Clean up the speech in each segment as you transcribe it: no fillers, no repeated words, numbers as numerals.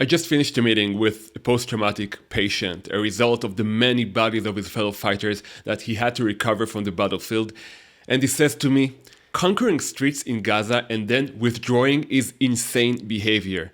I just finished a meeting with a post-traumatic patient, a result of the many bodies of his fellow fighters that he had to recover from the battlefield. And he says to me, conquering streets in Gaza and then withdrawing is insane behavior.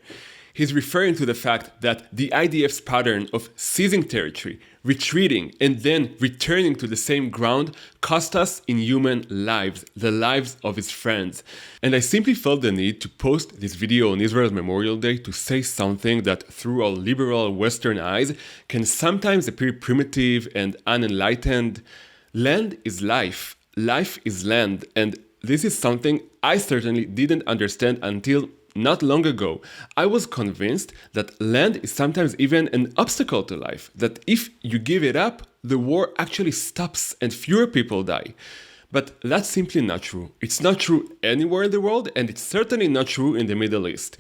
He's referring to the fact that the IDF's pattern of seizing territory, retreating, and then returning to the same ground cost us inhuman lives, the lives of his friends. And I simply felt the need to post this video on Israel's Memorial Day to say something that, through our liberal Western eyes, can sometimes appear primitive and unenlightened. Land is life. Life is land. And this is something I certainly didn't understand until not long ago. I was convinced that land is sometimes even an obstacle to life, that if you give it up, the war actually stops and fewer people die. But that's simply not true. It's not true anywhere in the world, and it's certainly not true in the Middle East.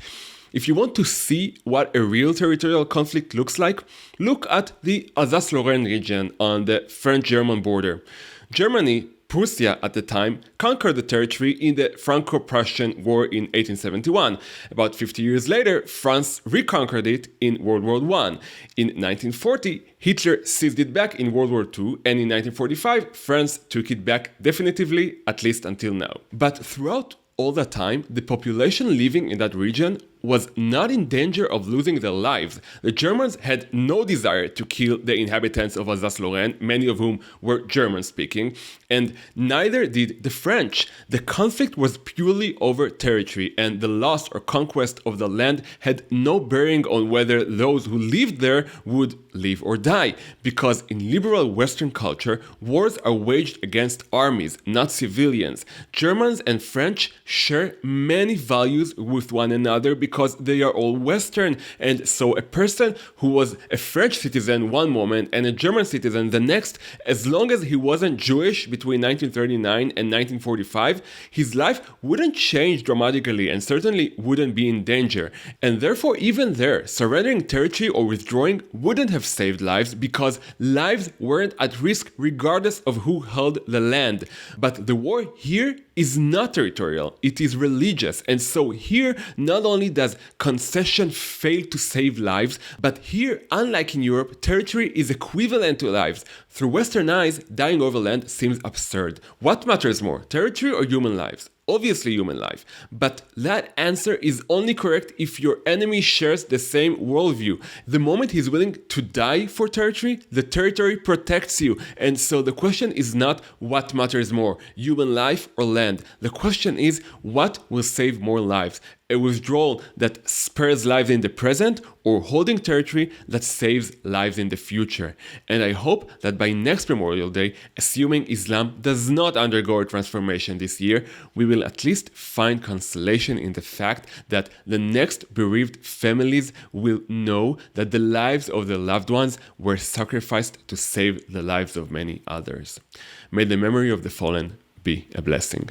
If you want to see what a real territorial conflict looks like, look at the Alsace-Lorraine region on the French-German border. Germany, Prussia at the time, conquered the territory in the Franco-Prussian War in 1871. About 50 years later, France reconquered it in World War I. In 1940, Hitler seized it back in World War II, and in 1945, France took it back definitively, at least until now. But throughout all that time, the population living in that region was not in danger of losing their lives. The Germans had no desire to kill the inhabitants of Alsace-Lorraine, many of whom were German-speaking, and neither did the French. The conflict was purely over territory, and the loss or conquest of the land had no bearing on whether those who lived there would live or die, because in liberal Western culture, wars are waged against armies, not civilians. Germans and French share many values with one another because they are all Western, and so a person who was a French citizen one moment and a German citizen the next, as long as he wasn't Jewish between 1939 and 1945, his life wouldn't change dramatically and certainly wouldn't be in danger. And therefore, even there, surrendering territory or withdrawing wouldn't have saved lives because lives weren't at risk regardless of who held the land. But the war here is not territorial, it is religious. And so here, not only does concession fail to save lives, but here, unlike in Europe, territory is equivalent to lives. Through Western eyes, dying over land seems absurd. What matters more, territory or human lives? Obviously human life. But that answer is only correct if your enemy shares the same worldview. The moment he's willing to die for territory, the territory protects you. And so the question is not what matters more, human life or land. The question is what will save more lives. A withdrawal that spares lives in the present or holding territory that saves lives in the future. And I hope that by next Memorial Day, assuming Islam does not undergo a transformation this year, we will at least find consolation in the fact that the next bereaved families will know that the lives of their loved ones were sacrificed to save the lives of many others. May the memory of the fallen be a blessing.